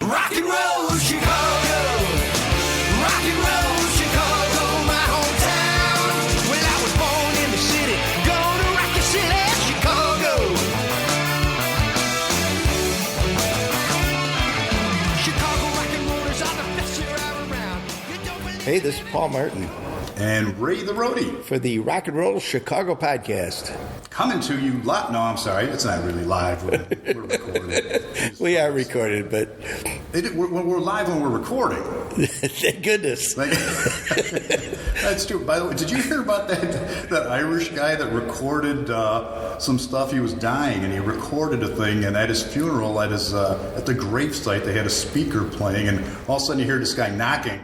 Rock and roll Chicago, rock and roll Chicago, my hometown. Well, I was born in the city, gonna rock the city, Chicago. Chicago rock and rollers are the best here around. Hey, this is Paul Martin and Ray the Roadie for the Rock and Roll Chicago podcast. Coming to you live. No, I'm sorry. It's not really live. We're recorded. We are recorded, but... We're live when we're recording. Thank goodness. That's true. By the way, did you hear about that Irish guy that recorded some stuff? He was dying, and he recorded a thing, and at his funeral, at the gravesite, they had a speaker playing, and all of a sudden you hear this guy knocking.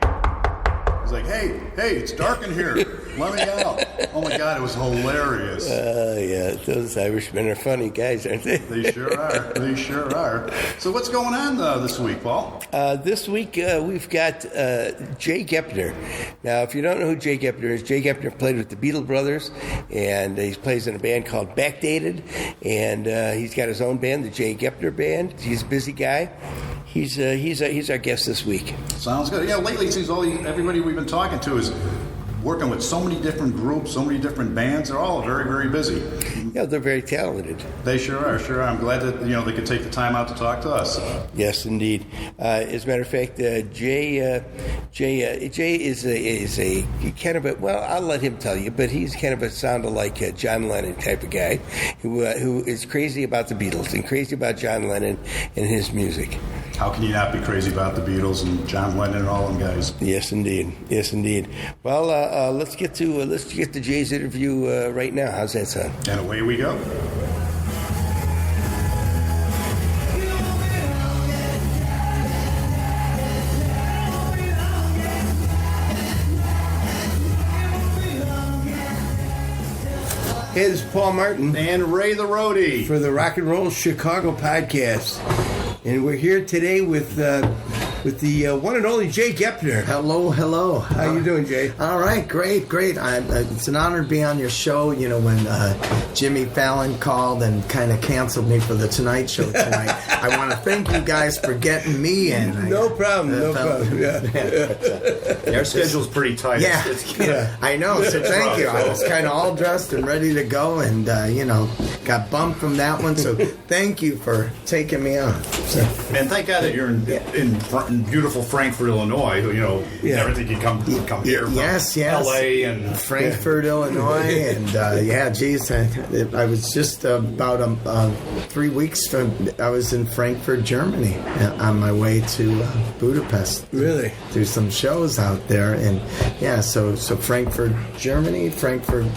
He's like, hey, it's dark in here. Let me out. Oh, my God, it was hilarious. Yeah, those Irishmen are funny guys, aren't they? They sure are. So what's going on this week, Paul? This week we've got Jay Goeppner. Now, if you don't know who Jay Goeppner is, Jay Goeppner played with the Beatle Brothers, and he plays in a band called Backdated, and he's got his own band, the Jay Goeppner Band. He's a busy guy. He's our guest this week. Sounds good. Yeah, lately it seems everybody we've been talking to is working with so many different groups, so many different bands. They're all very, very busy. Yeah, they're very talented. They sure are. I'm glad that they could take the time out to talk to us. Yes, indeed. As a matter of fact, Jay is a kind of a, well, I'll let him tell you, but he's kind of a sounded like a John Lennon type of guy who is crazy about the Beatles and crazy about John Lennon and his music. How can you not be crazy about the Beatles and John Lennon and all them guys? Yes, indeed. Well, let's get to Jay's interview right now. How's that sound? And away we go. Hey, this is Paul Martin and Ray the Roadie for the Rock and Roll Chicago podcast. And we're here today with the one and only Jay Goeppner. Hello. How you doing, Jay? All right, great. It's an honor to be on your show. You know, when Jimmy Fallon called and kind of canceled me for the Tonight Show tonight, I want to thank you guys for getting me in. No problem. Yeah. Our schedule's pretty tight. Yeah. I know. So thank you. I was kind of all dressed and ready to go, and got bumped from that one. So thank you for taking me on. Man, thank God that you're in beautiful Frankfort, Illinois. Everything can come here from L.A. and Frankfort, Illinois, and I was just about 3 weeks I was in Frankfurt, Germany, on my way to Budapest. Really? Do some shows out there, and so Frankfurt, Germany, Frankfurt.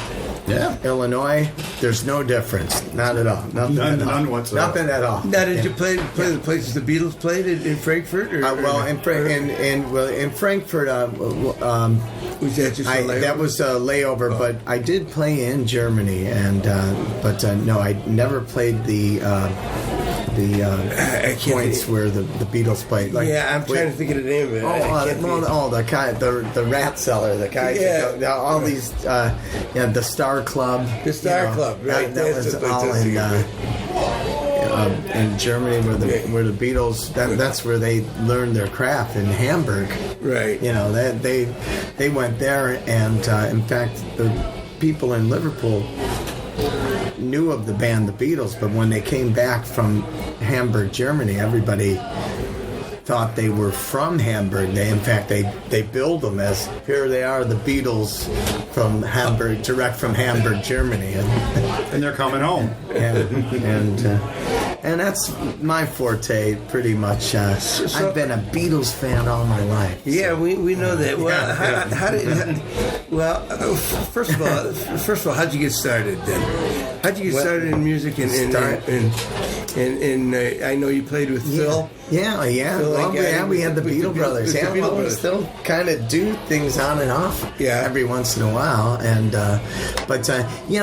Yeah. Illinois, there's no difference. Not at all. None whatsoever. Nothing at all. Now, did you play the places the Beatles played in Frankfurt? In Frankfurt, was that just a layover? That was a layover, but I did play in Germany, and no, I never played the points where the Beatles played. I'm trying to think of the name of it. The Rat Cellar, the guys, all these, the Star Club. The Star Club, right? That was all in Germany, where the Beatles. That's where they learned their craft, in Hamburg. Right. They went there, and in fact, the people in Liverpool knew of the band the Beatles, but when they came back from Hamburg, Germany, everybody thought they were from Hamburg. They billed them as, here they are, the Beatles from Hamburg, direct from Hamburg, Germany, and they're coming home. And that's my forte, pretty much. I've been a Beatles fan all my life. So. Yeah, we know that. Well, first of all, how'd you get started then? How'd you get started in music? And I know you played with Phil. Yeah. We had the Beatle Brothers. The Beatle Brothers still kind of do things on and off. Yeah. Every once in a while, and the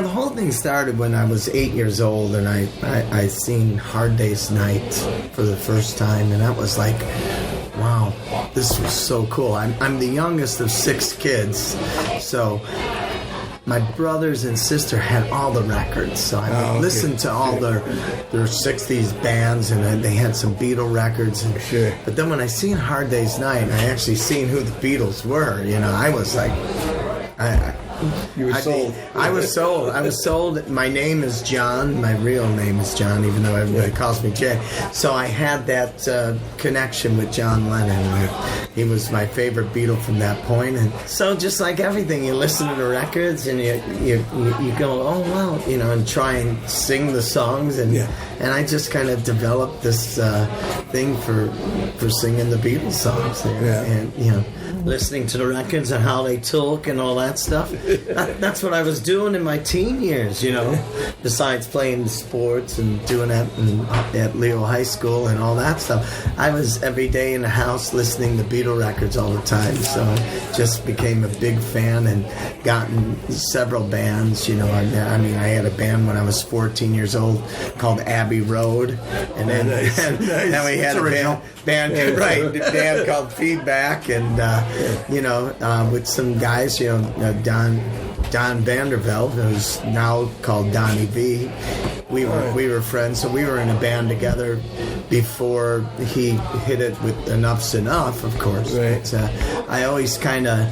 whole thing started when I was 8 years old, and I seen Hard Day's Night for the first time, and that was like, wow, this was so cool. I'm the youngest of 6 kids, so my brothers and sister had all the records, so I would listen to all their 60s bands, and they had some Beatle records. And, Sure. But then when I seen Hard Day's Night, and I actually seen who the Beatles were, I was like, You were sold. I was sold. I was sold. My name is John. My real name is John, even though everybody calls me Jay. So I had that connection with John Lennon. He was my favorite Beatle from that point. And so just like everything, you listen to the records and you go, oh, wow, and try and sing the songs. And I just kind of developed this thing for singing the Beatles songs. And listening to the records and how they talk and all that stuff. That's what I was doing in my teen years, besides playing sports and doing that at Leo High School and all that stuff. I was every day in the house listening to Beatle records all the time, so I just became a big fan and gotten several bands, I had a band when I was 14 years old called Abbey Road, and then, and then we had a band called Feedback, and with some guys, Don Vanderveld, who's now called Donnie V. We were friends, so we were in a band together before he hit it with Enough's Enough, of course. Right. But, I always kind of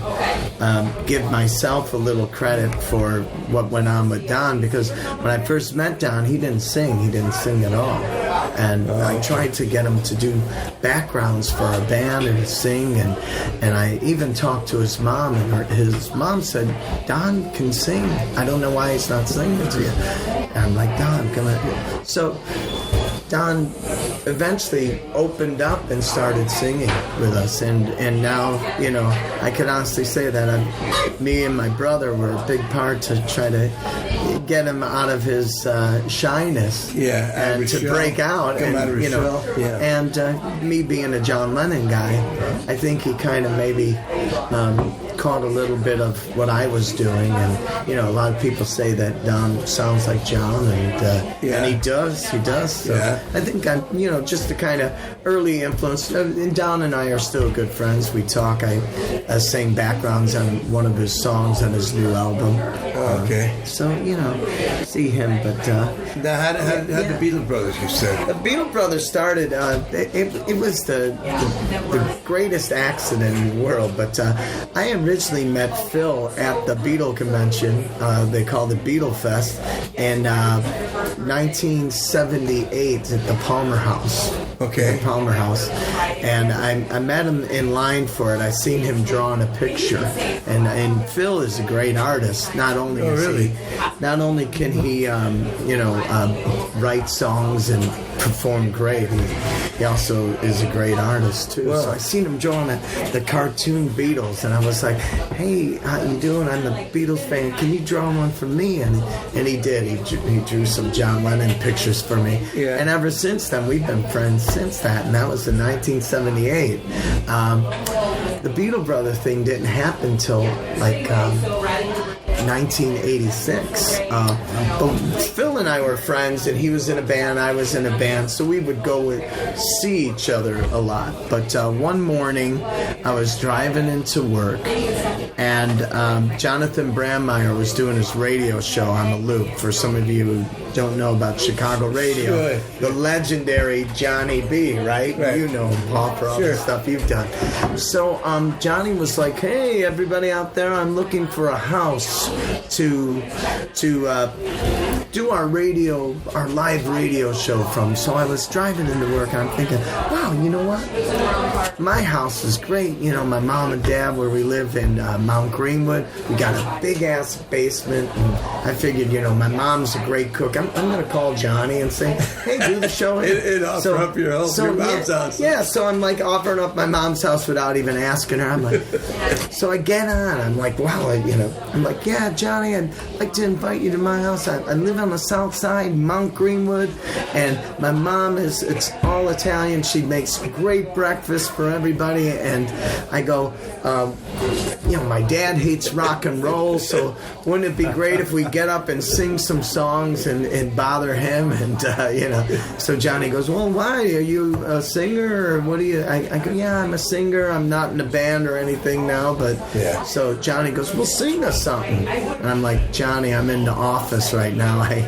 give myself a little credit for what went on with Don, because when I first met Don, he didn't sing at all. And I tried to get him to do backgrounds for our band and sing, and I even talked to his mom, and his mom said, Don can sing. I don't know why he's not singing to you. And I'm like, Don, come on. So Don eventually opened up and started singing with us, and now, I can honestly say that me and my brother were a big part to try to get him out of his shyness, and to break out, and and me being a John Lennon guy, I think he kind of maybe caught a little bit of what I was doing, and a lot of people say that Don sounds like John, and he does. So I think I'm just the kind of early influence, and Don and I are still good friends. We talk. I sang backgrounds on one of his songs on his new album. So see him, but now how did the Beatle Brothers, you said? The Beatle Brothers started, it was the greatest accident in the world, but I originally met Phil at the Beatle convention, they called it Beatle Fest, in 1978 at the Palmer House. Okay. The Palmer House. And I met him in line for it. I seen him drawing a picture. And Phil is a great artist. Not only can he write songs and perform great, he also is a great artist too. Wow. So I seen him drawing the cartoon Beatles, and I was like, hey, how you doing? I'm the Beatles fan. Can you draw one for me? And he did. He drew some John Lennon pictures for me. Yeah. And ever since then, we've been friends since that, and that was in 1978. The Beatle Brother thing didn't happen till 1986. But Phil and I were friends, and he was in a band, I was in a band, so we would go and see each other a lot. But one morning, I was driving into work, and Jonathan Brandmeier was doing his radio show on the Loop. For some of you who don't know about Chicago radio, the legendary Johnny B, right? You know him, Paul, for all the stuff you've done. So Johnny was like, hey, everybody out there, I'm looking for a house to do our live radio show from. So I was driving into work, and I'm thinking, wow, you know what? My house is great. My mom and dad, where we live in Mount Greenwood, we got a big-ass basement, and I figured, my mom's a great cook. I'm going to call Johnny and say, hey, do the show. and offer up your mom's house. Yeah, so I'm like offering up my mom's house without even asking her. I'm like, so I get on. I'm like, wow, I'm like, yeah, Johnny, I'd like to invite you to my house. I live on the south side, Mount Greenwood, and my mom it's all Italian. She makes great breakfast for everybody. And I go, my dad hates rock and roll, so wouldn't it be great if we get up and sing some songs and bother him? And, so Johnny goes, well, why? Are you a singer, or what do you... I go, yeah, I'm a singer. I'm not in a band or anything now, but... Yeah. So Johnny goes, well, sing us something. And I'm like, Johnny, I'm in the office right now. I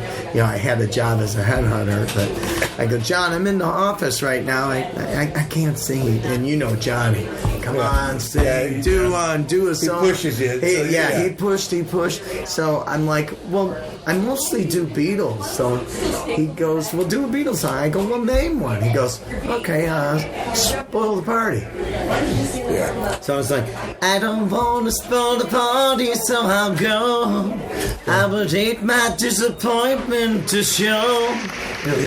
had a job as a headhunter, but I go, John, I'm in the office right now. I can't sing. And you know Johnny. Come on, sing. Do a song. He pushes you. He pushed. So I'm like, well, I mostly do Beatles. So he goes, well, do a Beatles song. I go, well, name one. He goes, okay, Spoil the Party. Yeah. So I was like, I don't want to spoil the party, so I'll go. I would hate my disappointment to show.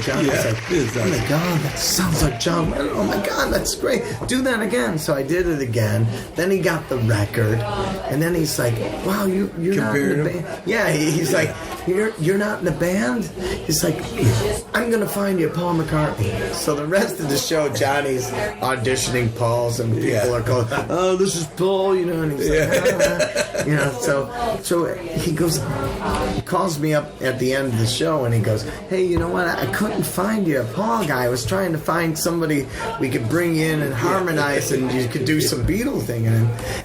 John was like, oh my God, that sounds like John Lennon. Oh my God, that's great. Do that again. So I did it again. Then he got the record. And then he's like, wow, you're not in the band. Yeah, he's like, you're not in the band? He's like, I'm going to find you Paul McCartney. So the rest of the show, Johnny's auditioning Paul's, and people are going, oh, this is Paul, and he's like, so he calls me up at the end of the show, and he goes, hey, you know what? I couldn't find you a Paul guy. I was trying to find somebody we could bring in and harmonize, and you could do some Beatle thing.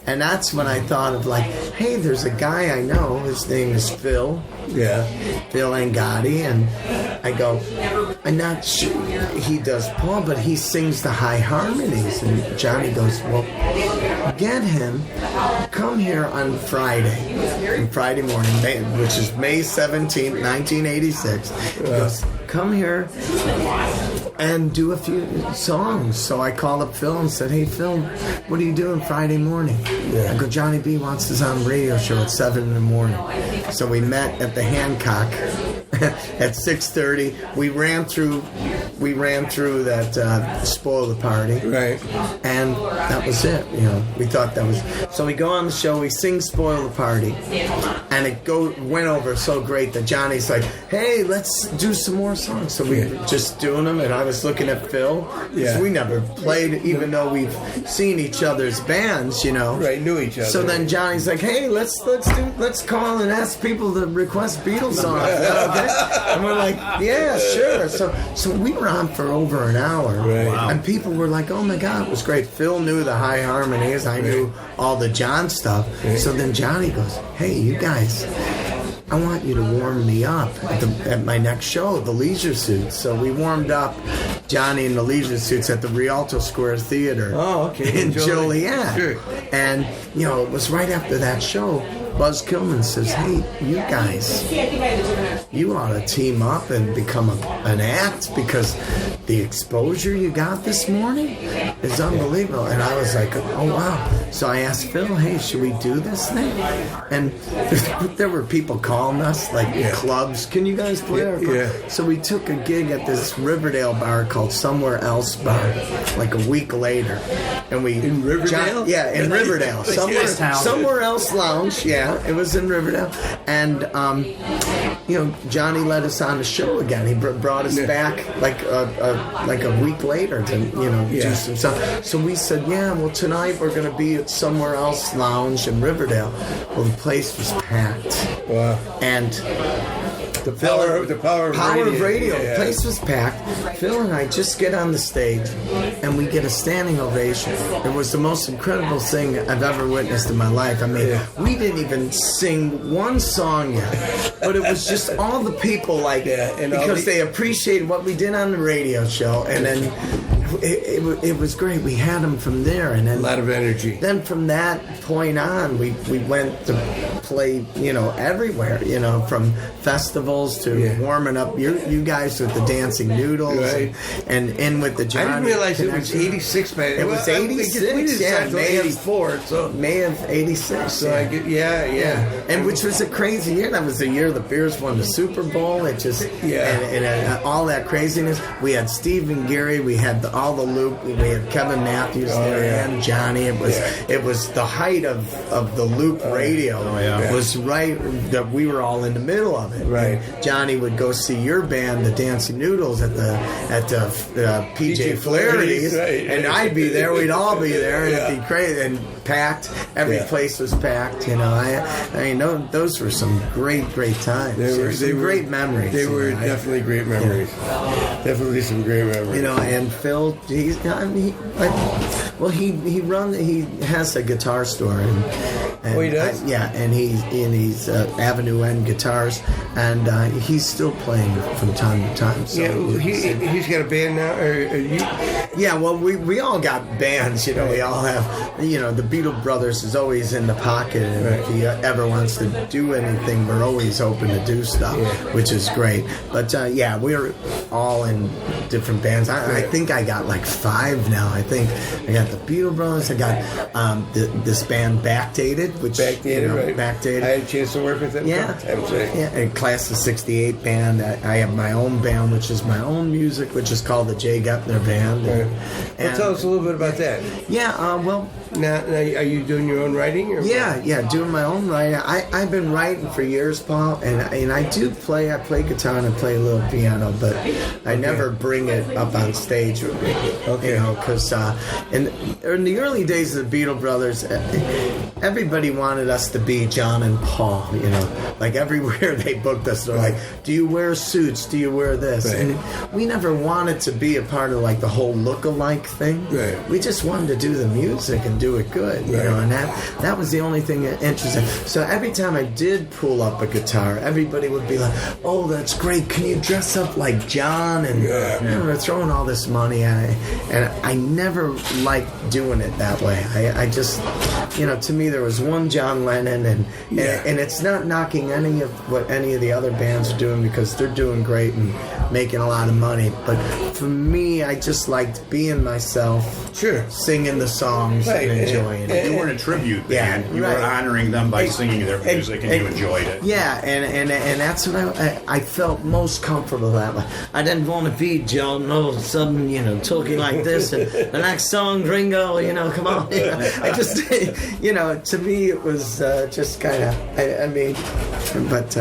And that's when I thought of, like, hey, there's a guy I know. His name is Phil. Yeah. Phil Angotti. And I go, I'm not sure he does Paul, but he sings the high harmonies. And Johnny goes, well, get him. Come here on Friday morning, which is May 17th, 1986. He goes, come here and do a few songs. So I called up Phil and said, hey, Phil, what are you doing Friday morning? I go, Johnny B wants us on a radio show at 7 in the morning. So we met at the Hancock at 6:30. We ran through that Spoil the Party. Right. And that was it. We thought that was... So we go on the show, we sing Spoil the Party, and it went over so great that Johnny's like, hey, let's do some more songs. So we were just doing them, and I was looking at Phil, because we never played, even though we've seen each other's bands, Right, knew each other. So then Johnny's like, hey, let's call and ask people to request Beatles songs. Okay? And we're like, yeah, sure. So we were on for over an hour. Right. Wow. And people were like, oh my God, it was great. Phil knew the high harmonies. I knew all the John stuff. Right. So then Johnny goes, hey, you guys, I want you to warm me up at my next show, the Leisure Suits. So we warmed up Johnny in the Leisure Suits at the Rialto Square Theater in Joliet. Sure. And, it was right after that show, Buzz Kilman says, hey, you guys, you ought to team up and become an act, because the exposure you got this morning is unbelievable. And I was like, oh, wow. So I asked Phil, hey, should we do this thing? And there were people calling us, like clubs, can you guys play our club? Yeah. So we took a gig at this Riverdale bar called Somewhere Else Bar, like a week later. And we... In Riverdale? In Riverdale. Somewhere Else Lounge, it was in Riverdale. And, Johnny let us on the show again. He brought us back like a week later to, do some stuff. So we said, well, tonight we're going to be at Somewhere Else Lounge in Riverdale. Well, the place was packed. Wow. And... The power of radio. The place was packed. Phil and I just get on the stage, and we get a standing ovation. It was the most incredible thing I've ever witnessed in my life. I mean, we didn't even sing one song yet, but it was just all the people because they appreciated what we did on the radio show, and then it was great. We had them from there, and then a lot of energy. Then from that point on, we went to play, everywhere, from festivals to warming up you guys with the Dancing Noodles, and in with the Johnny. I didn't realize it was 86, man. It was 86, May of 84, so May of 86. So and which was a crazy year. That was the year the Bears won the Super Bowl. It just and all that craziness. We had Steve and Gary. We had the all the loop. We had Kevin Matthews there and Johnny. It was the height of the loop radio. It was right that we were all in the middle of it. Right. And Johnny would go see your band, the Dancing Noodles, at the PJ Flaherty's, and I'd be there. We'd all be there, and it'd be crazy and packed. Every place was packed. You know, I mean, those were some great times. They were great memories. They were definitely great memories. Definitely some great memories. You know, and Phil, he has a guitar store, and he does. and he's Avenue N Guitars, and he's still playing from time to time. So he's got a band now. Or you? Yeah, well, we all got bands. You know, we all have. You know, the Beatle Brothers is always in the pocket, and if he ever wants to do anything, we're always open to do stuff, which is great. But we're all in different bands. I think I got like 5 now. I think I got the Beatle Brothers. I got this band Backdated, Backdated. I had a chance to work with them. Yeah, and Class of '68 band. I have my own band, which is my own music, which is called the Jay Goeppner Band. Well, tell us a little bit about that. Yeah, well. Now, are you doing your own writing? Or doing my own writing. I've been writing for years, Paul, and I do play. I play guitar and I play a little piano, but I never bring it up on stage with me. Okay. You know, because in the early days of the Beatle Brothers, everybody wanted us to be John and Paul. You know, like everywhere they booked us, they're like, "Do you wear suits? Do you wear this?" Right. And we never wanted to be a part of like the whole look-alike thing. Right. We just wanted to do the music and do it good, you know, and that was the only thing that interested. So every time I did pull up a guitar, everybody would be like, "Oh, that's great! Can you dress up like John?" And we're throwing all this money at it, and I never liked doing it that way. I just, you know, to me there was one John Lennon, and it's not knocking any of what any of the other bands are doing because they're doing great and making a lot of money. But for me, I just liked being myself, singing the songs. And enjoying it. You weren't a tribute band. You were honoring them by singing their music, and you enjoyed it. Yeah, and that's what I felt most comfortable that way. I didn't want to be John all of a sudden, you know, talking like this, and the next song, Ringo, you know, come on. You know, I just, you know, to me it was just kind of, I mean, but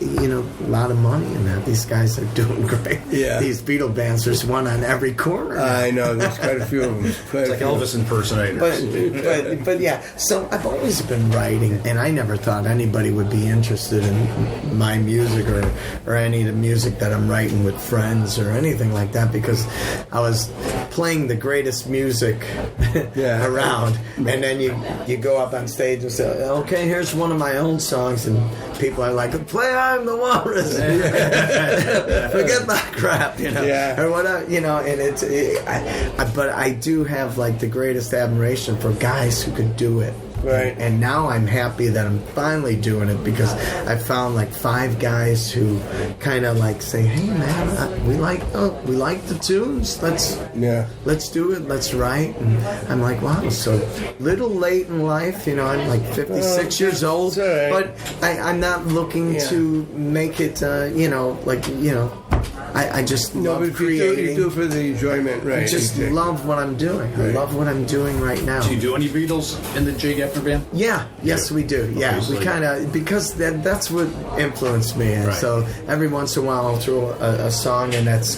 you know, a lot of money in that. These guys are doing great. Yeah. These Beatle bands, there's one on every corner. I know, there's quite a few of them. It's like Elvis impersonators. But yeah, so I've always been writing, and I never thought anybody would be interested in my music or any of the music that I'm writing with friends or anything like that, because I was playing the greatest music around, and then you go up on stage and say, "Okay, here's one of my own songs," and people are like, "Play I'm the Walrus." Forget that crap, you know, or whatever, you know. And but I do have like the greatest admiration for guys who could do it. Right. And now I'm happy that I'm finally doing it, because I found like 5 guys who kind of like say, "Hey man, we like the tunes. Let's do it. Let's write." And I'm like, wow, so little late in life, you know. I'm like 56 years old, but I'm not looking to make it, you know, like, you know. I just love creating. You do it for the enjoyment, right? I just love what I'm doing. I love what I'm doing right now. Do you do any Beatles in the Jay Goeppner band? Yes, we do. Yeah, we kind of, because that's what influenced me. And so every once in a while I'll throw a song, and that's,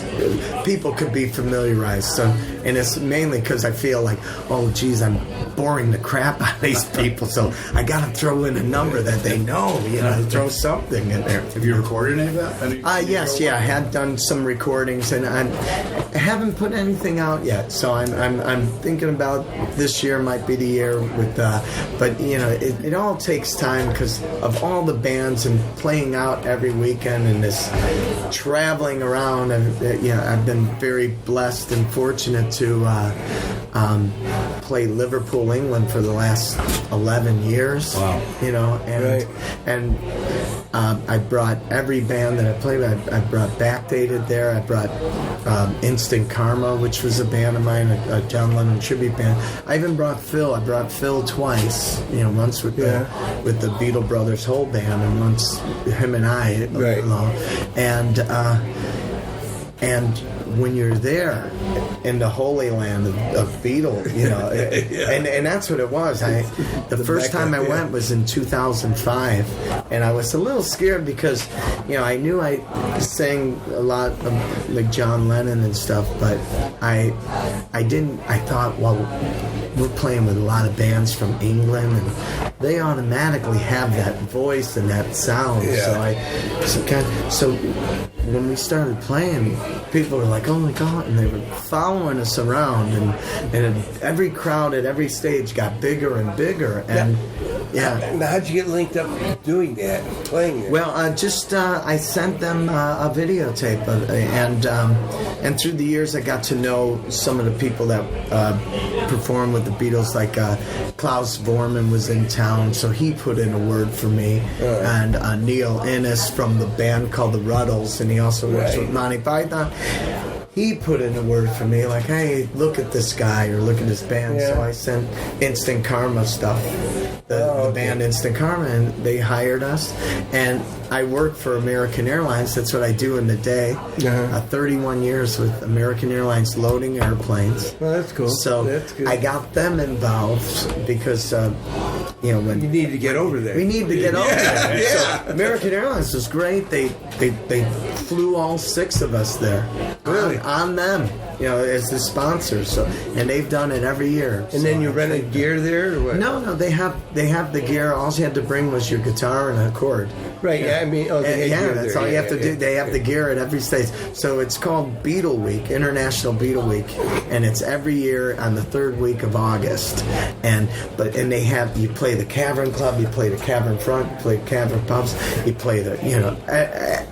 people could be familiarized. So, and it's mainly because I feel like, oh geez, I'm boring the crap out of these people, so I got to throw in a number that they know. You know, throw something in there. Have you recorded any of that? Yes, I had done some recordings, and I haven't put anything out yet. So I'm thinking about this year might be the year with, but you know, it all takes time because of all the bands and playing out every weekend and this traveling around. I've been very blessed and fortunate to play Liverpool, England for the last 11 years. Wow. You know, and I brought every band that I played. I brought Backdated there. I brought Instant Karma, which was a band of mine, a John Lennon tribute band. I even brought Phil. I brought Phil twice. You know, once with the Beatle Brothers whole band, and once him and I alone. And when you're there in the holy land of Beatle, and that's what it was. The first time I went was in 2005, and I was a little scared because, I knew I sang a lot of like John Lennon and stuff, but I thought, well, we're playing with a lot of bands from England, and they automatically have that voice and that sound. Yeah. So when we started playing, people were like, "Oh my God!" and they were following us around, and every crowd at every stage got bigger and bigger, and Now, how'd you get linked up doing that, playing it? Well, I sent them a videotape, and through the years I got to know some of the people that performed with the Beatles, like Klaus Vormann was in town, so he put in a word for me, and Neil Innes from the band called the Ruddles, and he also works with Monty Python. He put in a word for me, like, "Hey, look at this guy," or "Look at this band." So I sent Instant Karma stuff, the band Instant Karma, and they hired us. And I work for American Airlines. That's what I do in the day. 31 years with American Airlines loading airplanes. Well, that's cool. So that's good. I got them involved because, when You need to get over there. we need to get over there. Yeah. So American Airlines was great. They flew all 6 of us there. Really? On them, as the sponsors. So, and they've done it every year. And then you rented gear there, or what? No, they have the gear. All you had to bring was your guitar and a cord. Right, yeah, I mean, they had gear that's there. all you have to do. They have the gear at every stage. So it's called Beatle Week, International Beatle Week, and it's every year on the 3rd week of August. And they have, you play the Cavern Club, you play the Cavern Front, you play Cavern Pubs, you play the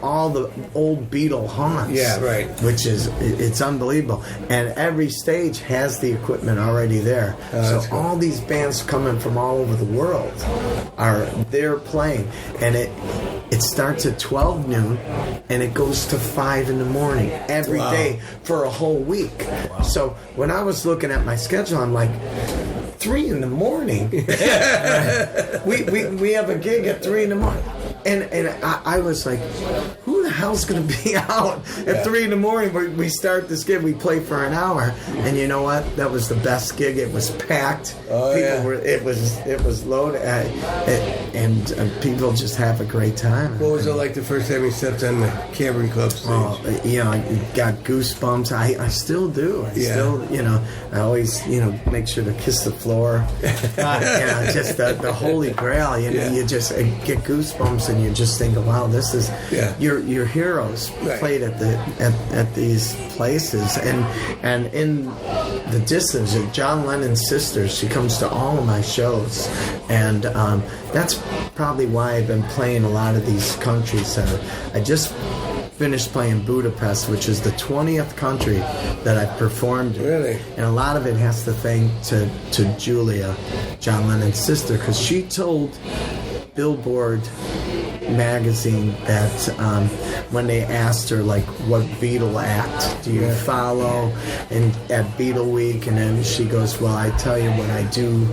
all the old Beatle haunts. Yeah, right. Which is, it's unbelievable. And every stage has the equipment already there. So cool. all these bands coming from all over the world are there playing, and it starts at 12 noon and it goes to 5 in the morning every day for a whole week. Wow. So when I was looking at my schedule, I'm like, 3 in the morning? we have a gig at 3 in the morning. And I was like, who the hell's going to be out at 3 in the morning? We start this gig, we play for an hour, and you know what? That was the best gig. It was packed. It was loaded, and people just have a great time. What was it like the first time you stepped on the Cavern Club stage? I got goosebumps. I still do. I always, make sure to kiss the floor. Just the Holy Grail. You just get goosebumps, and you just think, wow, this is your heroes played at these places, and in the distance, John Lennon's sister, she comes to all of my shows, and that's probably why I've been playing a lot of these countries. I just finished playing Budapest, which is the 20th country that I've performed in. Really? And a lot of it has to thank to Julia, John Lennon's sister, because she told Billboard magazine that when they asked her, like, what Beatle act do you follow and at Beatle Week, and then she goes, well, I tell you what I do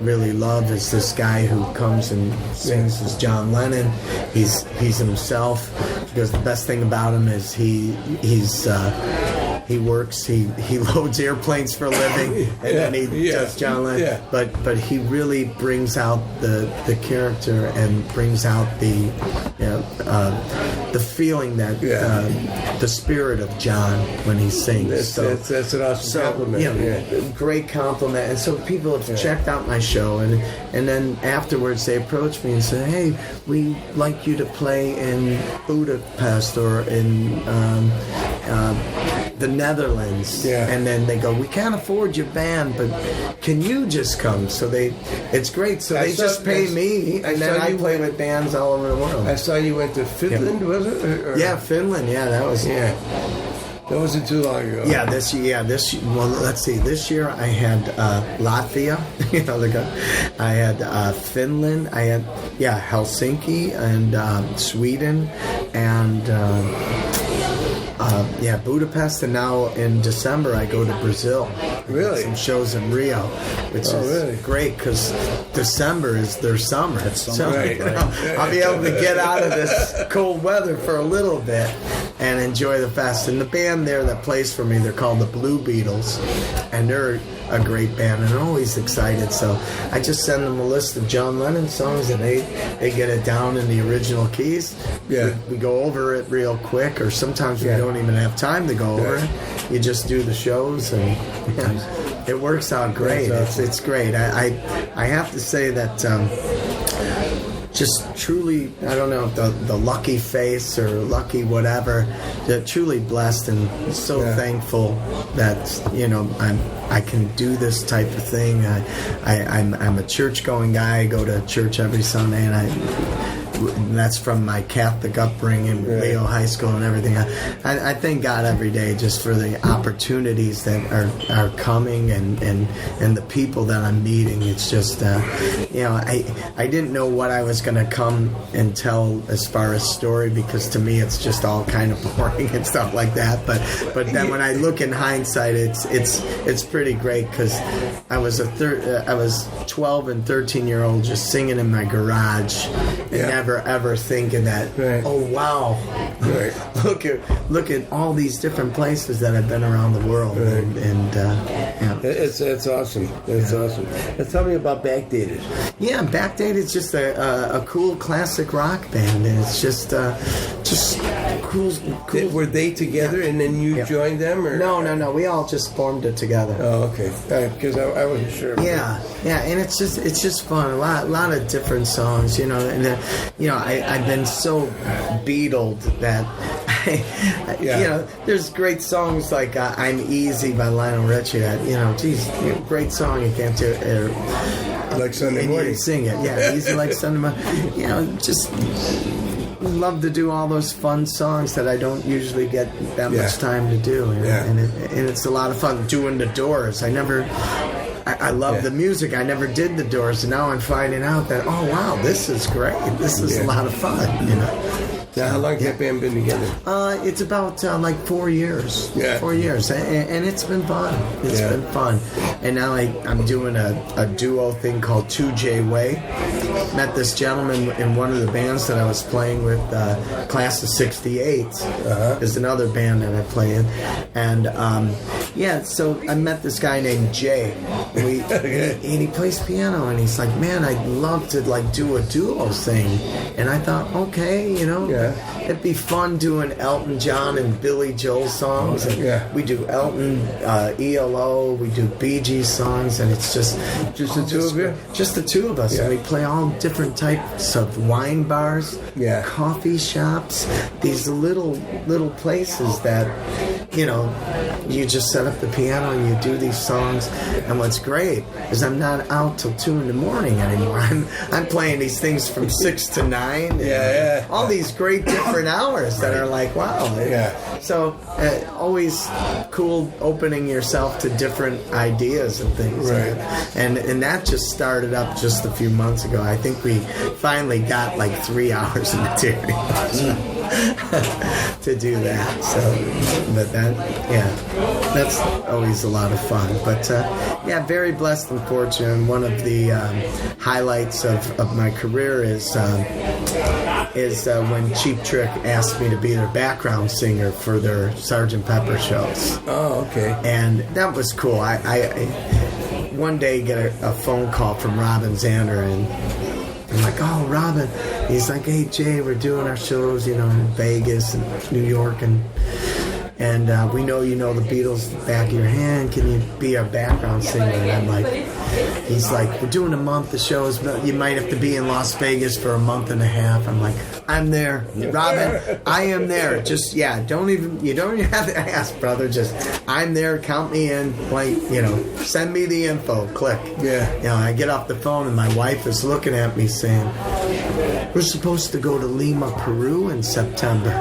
really love is this guy who comes and sings as John Lennon. He's himself. She goes, the best thing about him is he works, he loads airplanes for a living, and then he does John Lennon. Yeah. But he really brings out the character and brings out the feeling that the spirit of John when he sings. That's an awesome compliment. Great compliment. And so people have checked out my show, and then afterwards they approach me and say, hey, we'd like you to play in Budapest or in the Netherlands. And then they go, we can't afford your band, but can you just come? So it's great. So they just pay me, and then I play with bands all over the world. I saw you went to Finland, was it? Or? Finland. That was That wasn't too long ago. This year. Well, let's see. This year I had Latvia. I had Finland. I had Helsinki and Sweden and Budapest. And now in December I go to Brazil. Really? Some shows in Rio, which is great because December is their summer. It's summer. So, I'll be able to get out of this cold weather for a little bit. and enjoy the fest. And the band there that plays for me, they're called the Blue Beatles, and they're a great band, and I'm always excited. So I just send them a list of John Lennon songs, and they get it down in the original keys. Yeah. We go over it real quick, or sometimes we don't even have time to go over it. You just do the shows, and it works out great. It's great. I have to say that just truly, I don't know if the lucky face or lucky whatever, truly blessed and so thankful that, you know, I can do this type of thing. I'm a church-going guy. I go to church every Sunday, and that's from my Catholic upbringing, Leo High School and everything. I thank God every day just for the opportunities that are coming and the people that I'm meeting. It's just, you know, I didn't know what I was going to come and tell as far as story, because to me it's just all kind of boring and stuff like that. But then when I look in hindsight, it's pretty great, because I was I was 12 and 13-year-old just singing in my garage and never ever thinking that, oh wow, look at all these different places that I've been around the world, and it's awesome. It's awesome. And tell me about Backdated. Yeah, Backdated is just a cool classic rock band, and it's just cool. Were they together and then you joined them, or no? We all just formed it together. Oh, okay. Because I wasn't sure. Yeah, and it's just fun. A lot of different songs, you know. And you know, I've been so Beatled that you know, there's great songs like "I'm Easy" by Lionel Richie. You know, geez, great song. You can't do it. Like Sunday morning. Sing it, yeah. Easy like Sunday morning. You know, just love to do all those fun songs that I don't usually get that much time to do. And it's a lot of fun doing the Doors. I love the music. I never did the Doors, and now I'm finding out that, oh wow, this is great. This is a lot of fun, you know. Now, how long has that band been together? It's about like 4 years. Yeah. 4 years, and it's been fun. It's been fun. And now I'm doing a duo thing called 2J Way. Met this gentleman in one of the bands that I was playing with, Class of '68 is another band that I play in. And so I met this guy named Jay. And he plays piano, and he's like, man, I'd love to like do a duo thing. And I thought, okay, you know, it'd be fun doing Elton John and Billy Joel songs. And we do Elton, ELO, we do Bee Gees songs, and it's just the two of you? Just the two of us. And we play all different types of wine bars, coffee shops, these little places that, you know, you just set up the piano and you do these songs. And what's great is I'm not out till 2 in the morning anymore. I'm playing these things from 6 to 9. All these great different hours that are like, wow. So always cool opening yourself to different ideas and things. And that just started up just a few months ago. I think we finally got like 3 hours of material to do that. So, but that's always a lot of fun. But very blessed and fortunate. One of the highlights of my career is when Cheap Trick asked me to be their background singer for their Sgt. Pepper shows. Oh, okay. And that was cool. I one day get a phone call from Robin Zander, and I'm like, oh, Robin. He's like, hey, Jay, we're doing our shows, you know, in Vegas and New York, and we know you know the Beatles in the back of your hand. Can you be our background singer? And I'm like, he's like, we're doing a month of shows, but you might have to be in Las Vegas for a month and a half. I'm like, I'm there, Robin. I am there. Just you don't even have to ask, brother. Just I'm there. Count me in. Like, you know, send me the info. Click. You know, I get off the phone and my wife is looking at me saying, we're supposed to go to Lima, Peru in September.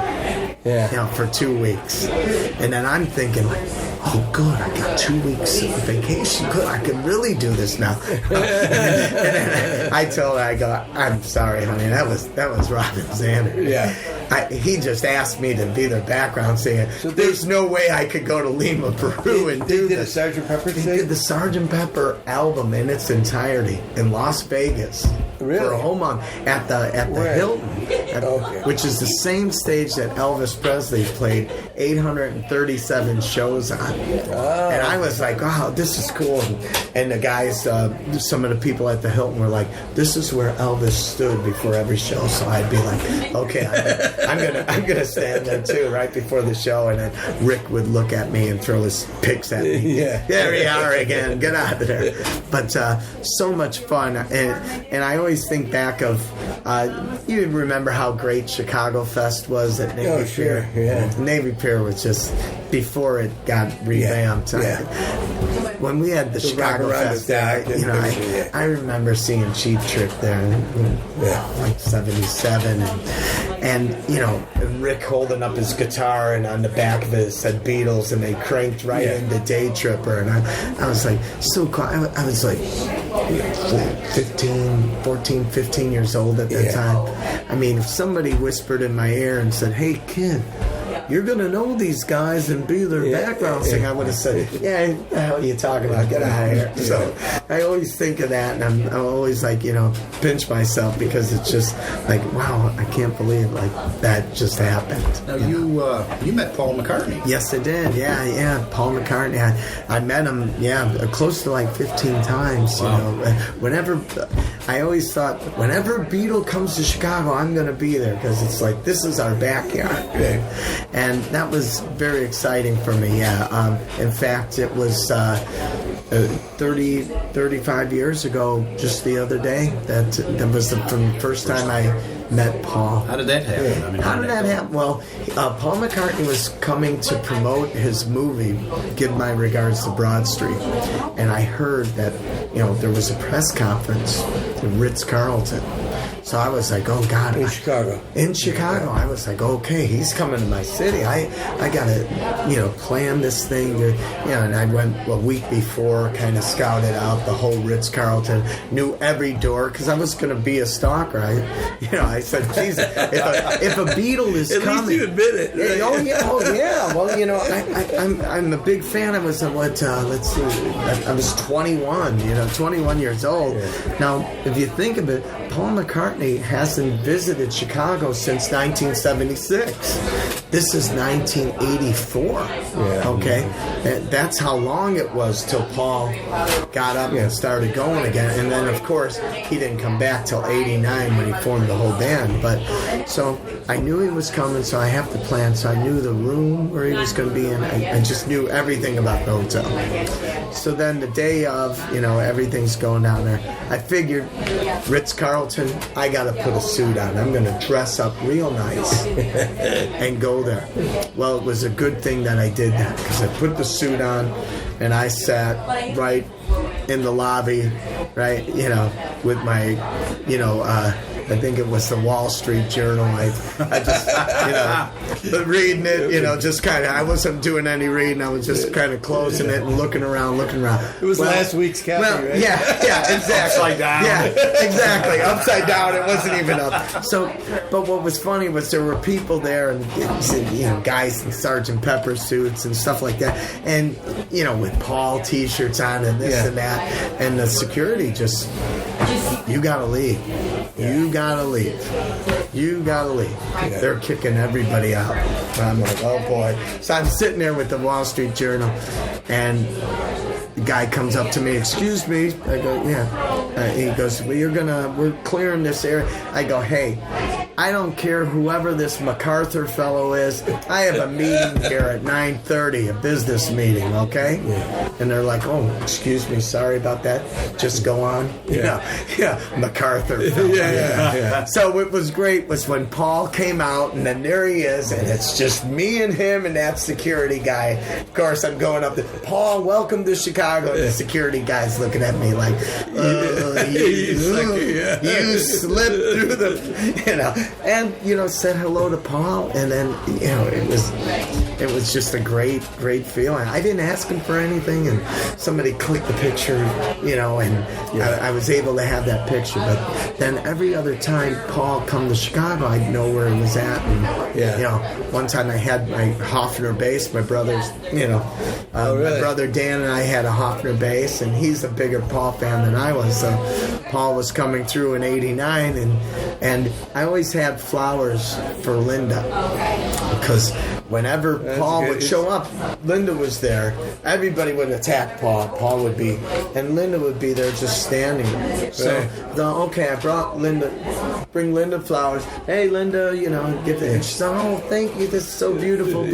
You know, for 2 weeks. And then I'm thinking, like, oh, good, I got 2 weeks of vacation. Good, I can really do this now. and then I told her, I go, I'm sorry, honey, that was Robin Zander. he just asked me to be their background singer. So there's no way I could go to Lima, Peru, and do did a Sgt. Pepper thing? They did the Sgt. Pepper album in its entirety in Las Vegas. Really? For a home on at the Hilton, which is the same stage that Elvis Presley played 837 shows on. Oh. And I was like, wow, this is cool. And the guys, some of the people at the Hilton were like, this is where Elvis stood before every show. So I'd be like, okay, I'm gonna stand there too right before the show. And then Rick would look at me and throw his picks at me. Yeah. There we are again. Get out of there. But so much fun. And I always think back of, you remember how great Chicago Fest was at Navy Pier? Sure. Yeah. Navy Pier was just, before it got revamped. Yeah. When we had the Chicago Fest, I remember seeing Cheap Trick there in like 77. And Rick holding up his guitar, and on the back of it said Beatles, and they cranked right into Day Tripper. And I was like, so cool. I was like 15 years old at that time. I mean, if somebody whispered in my ear and said, hey, kid, you're going to know these guys and be their background singer, I would have said, yeah, what the hell are you talking about? Get out of here. So I always think of that, and I'm always like, pinch myself, because it's just like, wow, I can't believe like that just happened. Now you met Paul McCartney. Yes, I did. Yeah. Paul McCartney. I met him, close to like 15 times. Wow. Whenever, I always thought, whenever Beatle comes to Chicago, I'm going to be there, because it's like, this is our backyard. Right. And that was very exciting for me, in fact, it was 35 years ago, just the other day, that was the first time I met Paul. How did that happen? I mean, how did that happen? Well, Paul McCartney was coming to promote his movie, Give My Regards to Broad Street. And I heard that, there was a press conference at Ritz-Carlton. So I was like, oh, God. In Chicago. In Chicago. I was like, okay, he's coming to my city. I got to, plan this thing. And I went a week before, kind of scouted out the whole Ritz-Carlton, knew every door, because I was going to be a stalker. I said, geez, if a Beatle is At coming. least you admit it. Right? Oh, yeah. Well, I'm a big fan. I was, let's see, I was 21, 21 years old. Yeah. Now, if you think of it, Paul McCartney hasn't visited Chicago since 1976. This is 1984. Okay? That's how long it was till Paul got up and started going again. And then, of course, he didn't come back till 89 when he formed the whole band. But so I knew he was coming, so I have to plan. So I knew the room where he was going to be in. I just knew everything about the hotel. So then the day of, everything's going down there. I figured Ritz-Carlton, I got to put a suit on. I'm going to dress up real nice and go there. Well, it was a good thing that I did that, because I put the suit on and I sat right in the lobby, right, with my, I think it was the Wall Street Journal. I just, but reading it, just kind of, I wasn't doing any reading. I was just kind of closing it and looking around. It was last week's copy, right? Yeah, exactly. Upside down. Yeah, exactly. Upside down. It wasn't even up. So, but what was funny was there were people there, and guys in Sgt. Pepper suits and stuff like that, and with Paul T-shirts on and this and that, and the security just, you gotta leave. You gotta leave. Yeah. They're kicking everybody out. And I'm like, oh boy. So I'm sitting there with the Wall Street Journal, and the guy comes up to me, excuse me. I go, yeah. He goes, well, we're clearing this area. I go, hey, I don't care whoever this MacArthur fellow is. I have a meeting here at 9:30, a business meeting, okay? Yeah. And they're like, oh, excuse me, sorry about that. Just go on. Yeah, MacArthur fellow. Yeah. So what was great was when Paul came out, and then there he is, and it's just me and him and that security guy. Of course, I'm going up to, Paul, welcome to Chicago. And the security guy's looking at me like, you slipped through the, and said hello to Paul, and then it was it was just a great feeling. I didn't ask him for anything, and somebody clicked the picture, and I was able to have that picture. But then every other time Paul come to Chicago, I'd know where he was at. And, one time I had my Hofner bass, my brother's, my brother Dan and I had a Hofner bass, and he's a bigger Paul fan than I was. So Paul was coming through in '89, and I always had flowers for Linda, because whenever Paul would show up, Linda was there. Everybody would attack Paul. Paul would be, and Linda would be there just standing. So, I brought Linda, bring Linda flowers. Hey, Linda, give it. And she said, oh, thank you. This is so beautiful.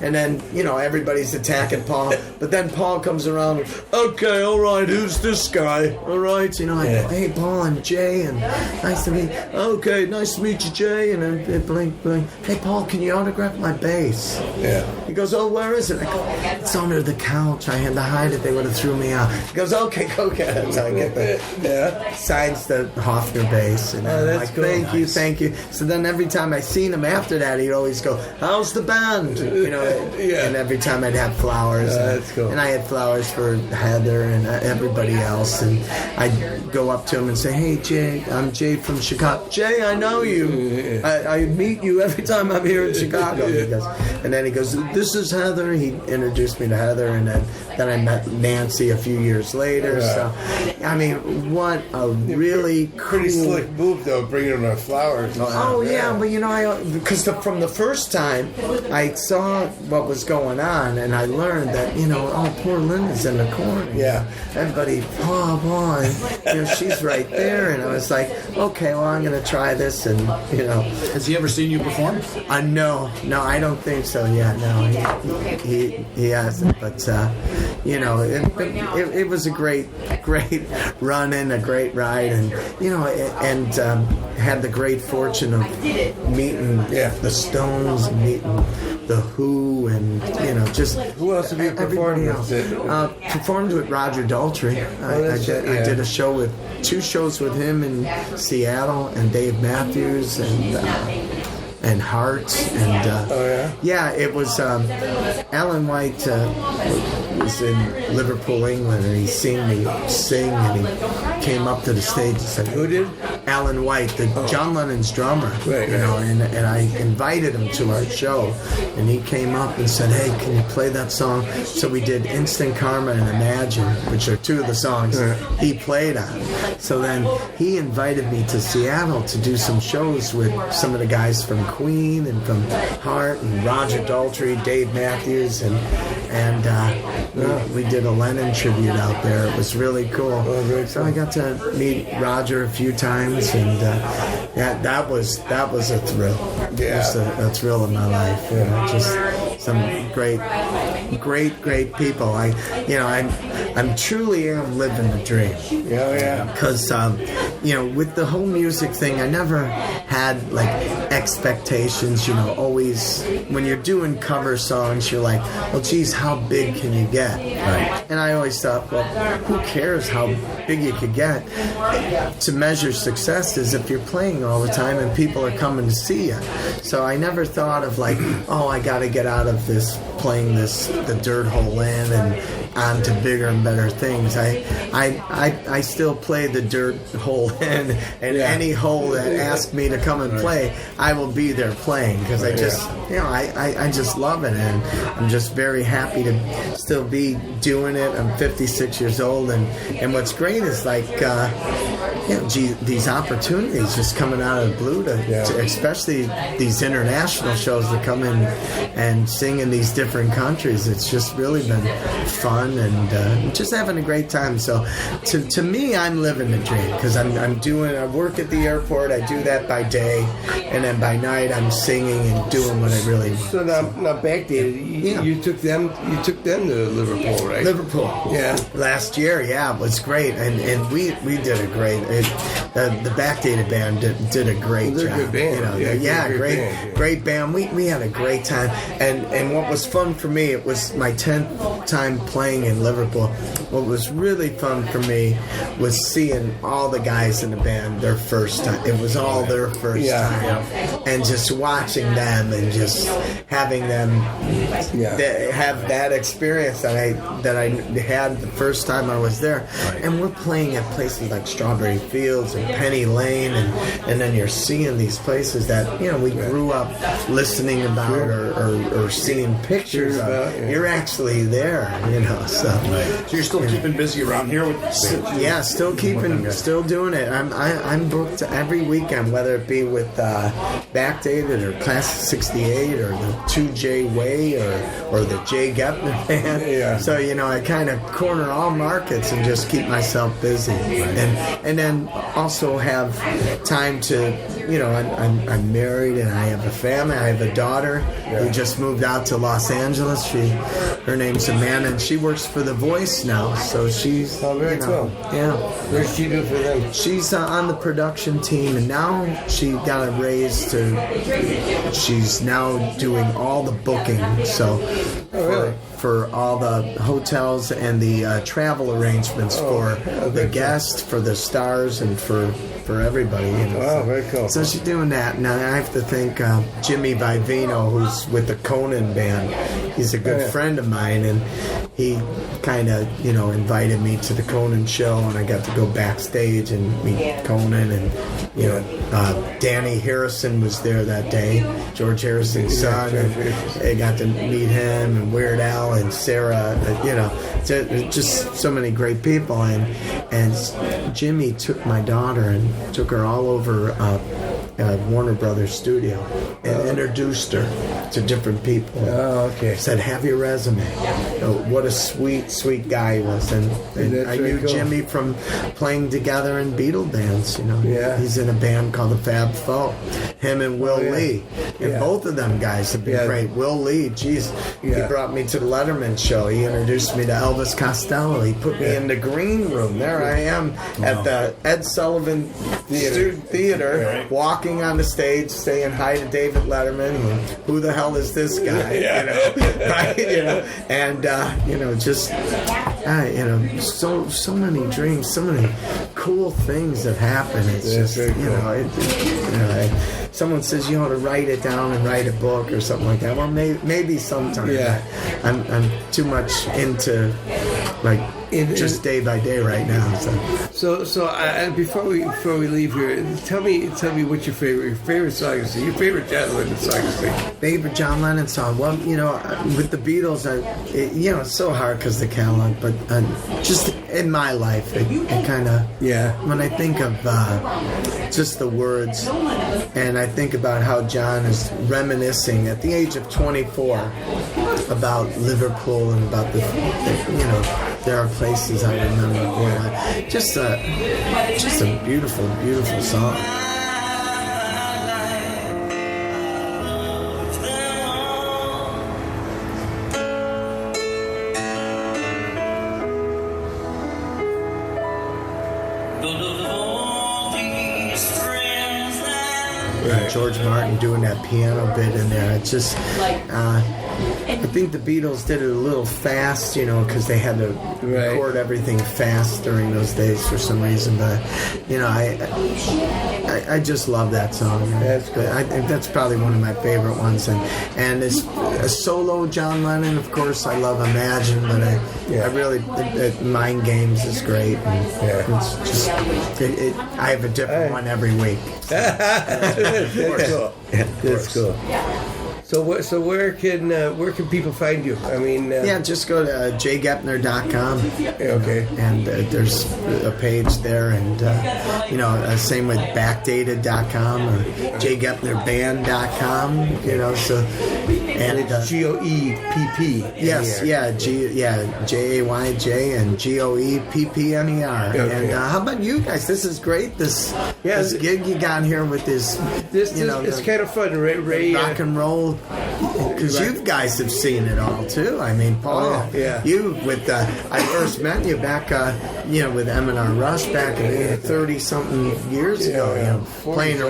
And then, everybody's attacking Paul. But then Paul comes around. Okay, all right, who's this guy? All right, hey, Paul, I'm Jay, and nice to meet you. Okay, nice to meet you, Jay. And then blink. Hey, Paul, can you autograph my bass? Yeah. He goes, oh, where is it? I go, it's under the couch. I had to hide it. They would have threw me out. He goes, okay, go get it. So I get the signs the Hofner bass. And I'm like, cool. Thank you. So then every time I seen him after that, he'd always go, how's the band? And every time I'd have flowers. That's cool. And I had flowers for Heather and everybody else. And I'd go up to him and say, hey, Jay, I'm Jay from Chicago. Jay, I know you. I meet you every time I'm here in Chicago. And then he goes, this is Heather. He introduced me to Heather, and then I met Nancy a few years later. So, I mean, what a really pretty slick move, though, bringing them our flowers. Oh, yeah, but because from the first time I saw what was going on, and I learned that, poor Linda's in the corner. Yeah. Everybody, Paul, and, she's right there. And I was like, okay, well, I'm going to try this, and, Has he ever seen you perform? No, I don't think so yet. No, he hasn't. But it was a great run in, a great ride, and had the great fortune of meeting the Stones, and meeting the Who, and just who else have you performed with? Performed with Roger Daltrey. I did a show with 2 shows with him in Seattle, and Dave Matthews, and Hart, and it was Alan White was in Liverpool, England, and he seen me sing, and he came up to the stage and said, who did? Alan White, John Lennon's drummer, and I invited him to our show, and he came up and said, hey, can you play that song? So we did Instant Karma and Imagine, which are 2 of the songs he played on. So then he invited me to Seattle to do some shows with some of the guys from Queen and from Heart, and Roger Daltrey, Dave Matthews, and we did a Lennon tribute out there. It was really cool. So I got to meet Roger a few times, and that was a thrill. Yeah, it was a thrill of my life. Just some great people. I'm truly am living the dream. Because with the whole music thing, I never had like expectations. Always when you're doing cover songs, you're like, well, geez, how big can you get? Right. And I always thought, well, who cares how big you could get? To measure success is if you're playing all the time and people are coming to see you. So I never thought of like, oh, I got to get out of this playing the dirt hole in and on to bigger and better things. I still play the dirt hole in, and any hole that asks me to come and play, I will be there playing, because I just I just love it, and I'm just very happy to still be doing it. I'm 56 years old, and what's great is like these opportunities just coming out of the blue to especially these international shows that come in and sing in these different countries. It's just really been fun, and just having a great time. So to me, I'm living the dream, because I work at the airport. I do that by day, and then by night I'm singing and doing what I really want. So now backdated, you took them to Liverpool, right? Liverpool, last year, it was great, and we did a great. The backdated band did a great job. They're a good band. Great band. We had a great time, and what was fun for me, it was my 10th time playing playing in Liverpool, what was really fun for me was seeing all the guys in the band their first time. It was all their first time. And just watching them and just having them have that experience that I had the first time I was there. And we're playing at places like Strawberry Fields and Penny Lane, and then you're seeing these places that, you know, we grew up listening about or seeing pictures of. You're actually there, you know. So you're still keeping busy around here with this band? Yeah, still doing it. I'm booked every weekend, whether it be with Backdated or Class 68 or the 2J Way or the Jay Goeppner band. Yeah. So, you know, I kind of corner all markets and just keep myself busy. And then also have time to, you know, I'm married and I have a family. I have a daughter who just moved out to Los Angeles. Her name's Amanda, and she works for The Voice now. So she's very cool. Yeah. What does she do for them? She's on the production team, and now she got a raise to. She's now doing all the booking. So for all the hotels and the travel arrangements for the guests, for the stars, and for everybody. You know. Wow, very cool. So she's doing that. Now I have to thank Jimmy Vivino, who's with the Conan band. He's a good friend of mine, and he kind of, you know, invited me to the Conan show, and I got to go backstage and meet Conan, and, you know, Danny Harrison was there that day, George Harrison's son, and I got to meet him, and Weird Al and Sarah, you know, just so many great people, and Jimmy took my daughter and took her all over Warner Brothers studio and introduced her to different people. Oh, okay. Said, have your resume. What a sweet guy he was. And I knew cool. Jimmy from playing together in Beatle bands, you know. Yeah. He's in a band called the Fab Four. Him and Will Lee. And both of them guys have been great. Will Lee, geez, he brought me to the Letterman show. He introduced me to Elvis Costello. He put me in the green room. There I am at the Ed Sullivan Theater, walking on the stage, saying hi to David Letterman. Who the hell is this guy? You know, right? You know, and you know, just you know, so many dreams, so many cool things that happen. It's just cool. You know, someone says you ought to write it down and write a book or something like that. Well, maybe sometime. Yeah, I'm too much into like just day by day right now. So before we leave here, tell me what your favorite song is. Your favorite John Lennon song is. Favorite John Lennon song? Well, you know, with the Beatles, you know, it's so hard because the catalog, but just in my life, it kind of when I think of just the words, and I think about how John is reminiscing at the age of 24 about Liverpool and about the you know, there are places I remember going. Just a beautiful, beautiful song. George Martin doing that piano bit in there. It's just, I think the Beatles did it a little fast, you know, because they had to record everything fast during those days for some reason. But, you know, I just love that song. That's good. I think that's probably one of my favorite ones. And it's a solo John Lennon, of course. I love Imagine, but I really Mind Games is great. And it's just I have a different one every week. That's cool. So where can people find you? I mean, just go to jaygoeppner.com. Okay. And there's a page there, and you know, same with backdated.com or jaygoeppnerband.com. You know, so and it's Goepp. Yes, JAYJ and GOEPPNER. Okay. And how about you guys? This is great. This gig you got here with this. You know, it's kind of fun. Ray rock and roll Because you guys have seen it all too. I mean, Paul, you with I first met you back, with M&R Rush back in 30-something years ago. Playing a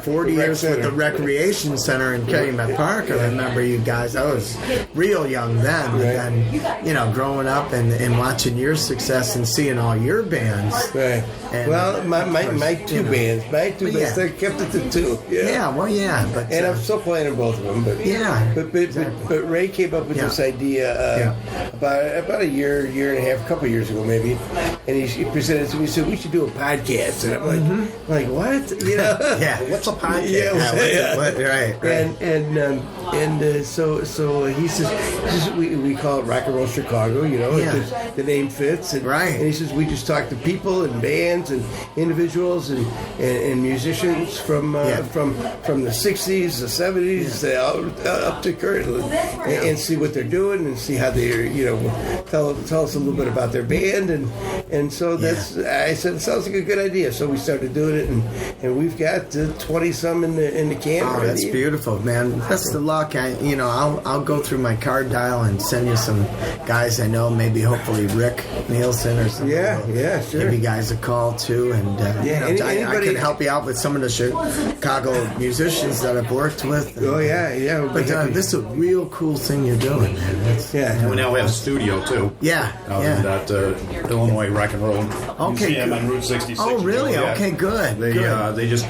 40 years with the Recreation Center in Calumet Park. I remember you guys. I was real young then, and then growing up and watching your success and seeing all your bands. Right. And well, my two bands, I kept it to two. But and I'm still playing in both of them. But but Ray came up with this idea about a year and a half, a couple of years ago maybe, and he presented it to me. He said we should do a podcast, and I'm like what? What's a podcast? Right. So he says we call it Rock and Roll Chicago. The name fits. And he says we just talk to people and bands and individuals and musicians from the 60s, the 70s, up to current, and see what they're doing and see how they tell us a little bit about their band and so I said it sounds like a good idea. So we started doing it and we've got 20 some in the can. Oh, that's beautiful, man. Best of luck. I'll go through my card dial and send you some guys I know. Maybe hopefully Rick Nielsen or something. Yeah, sure. Give you guys a call too, and I can help you out with some of the Chicago musicians that I've worked with. But this is a real cool thing you're doing, man. We now have a studio too. At Illinois Rock and Roll Museum on Route 66. Oh, really? Okay, good. They just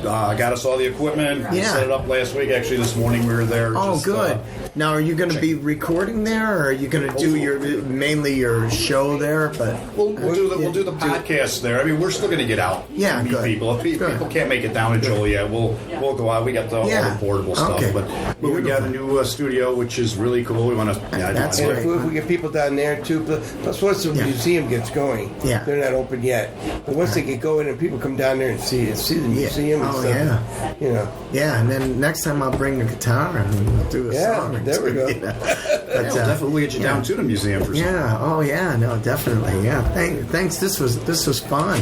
got us all the equipment. We set it up last week. Actually, this morning we were there. Oh, good. Now, are you going to be recording there, or are you going to do mainly your show there? But we'll do the podcast there. I mean, we're still going to get out. Yeah, meet people. If people can't make it down to Joliet, we'll go out. We got all the portable stuff. But we got a new studio, which is really cool. We want to. That's great. If we get people down there too. Plus, once the museum gets going, they're not open yet. But once they get going and people come down there and see the museum and stuff, and then next time I'll bring the guitar and we'll do a song. There we go. But definitely get you down to the museum for something. No, definitely. Thanks. This was fun.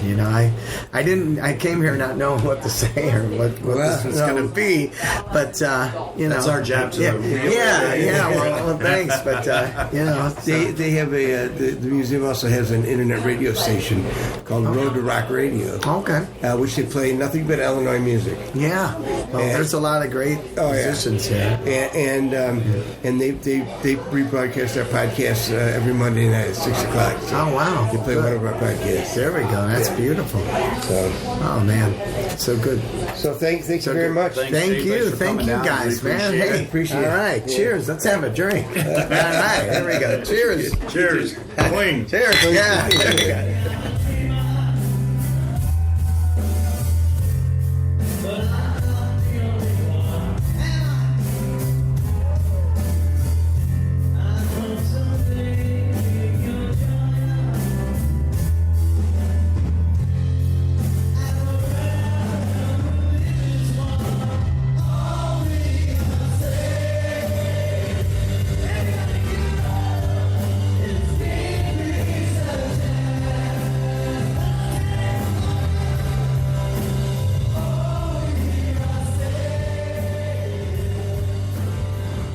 I came here not knowing what to say or what this was going to be, but that's our job to do. Well, thanks, but they have the museum also has an internet radio station called Road to Rock Radio. Okay. Which they play nothing but Illinois music. Yeah. Well, there's a lot of great musicians here. And they rebroadcast our podcasts every Monday night at 6 o'clock. So oh, wow. They play one of our podcasts. There we go. That's beautiful. Oh, man. So good. So thank you very much. Thank you guys, man. Hey, appreciate it. All right. Cheers. Let's have a drink. All right. Here we go. Cheers. Cheers. Cling. Cheers. Yeah. There we go.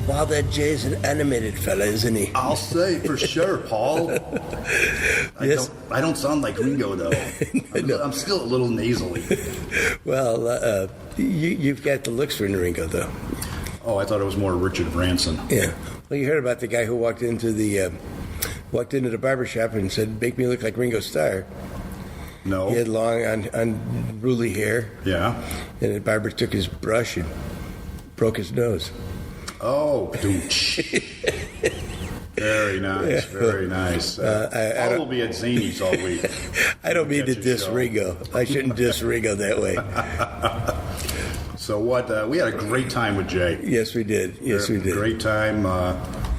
Wow, that Jay's an animated fella, isn't he? I'll say for sure, Paul. I don't sound like Ringo though. I'm still a little nasally. Well, you've got the looks for Ringo though. Oh, I thought it was more Richard Branson. Yeah. Well, you heard about the guy who walked into the barbershop and said, "Make me look like Ringo Starr." No. He had long, unruly hair. Yeah. And the barber took his brush and broke his nose. Oh, douche. Very nice, very nice. I will be at Zany's all week. I don't mean to diss Ringo. I shouldn't diss Ringo that way. So what? We had a great time with Jay. Yes, we did. Yes, we did. Great time.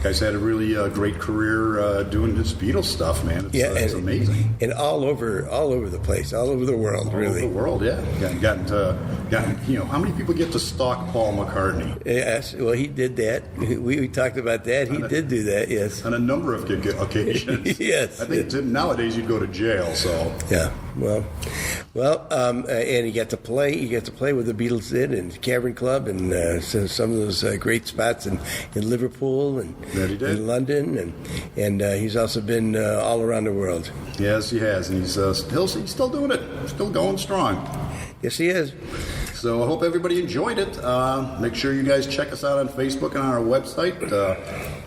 Guy's had a really great career doing his Beatles stuff, man. It's amazing. And all over the place, all over the world, really. All over the world, yeah. Gotten how many people get to stalk Paul McCartney? Yes, well, he did that. We talked about that. He did do that, yes. On a number of occasions. Yes. I think nowadays you'd go to jail, so. Yeah. And you got to play with the Beatles did, and Cavern Club, and some of those great spots in Liverpool and in London, and he's also been all around the world. Yes, he has, and he's still doing it, still going strong. Yes, he is. So I hope everybody enjoyed it. Make sure you guys check us out on Facebook and on our website.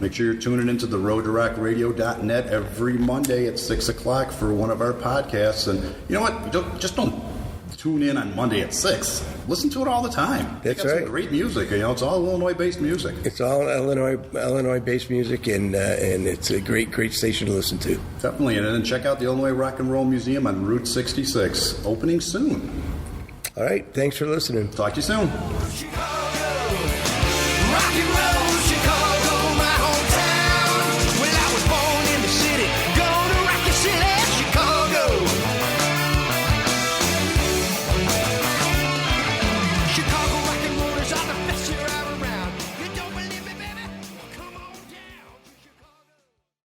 Make sure you're tuning into the roadtorockradio.net every Monday at 6 o'clock for one of our podcasts. And you know what? Don't tune in on Monday at 6. Listen to it all the time. That's right. Some great music. It's all Illinois-based music. It's all Illinois-based music, and it's a great station to listen to. Definitely. And then check out the Illinois Rock and Roll Museum on Route 66. Opening soon. All right. Thanks for listening. Talk to you soon. Chicago.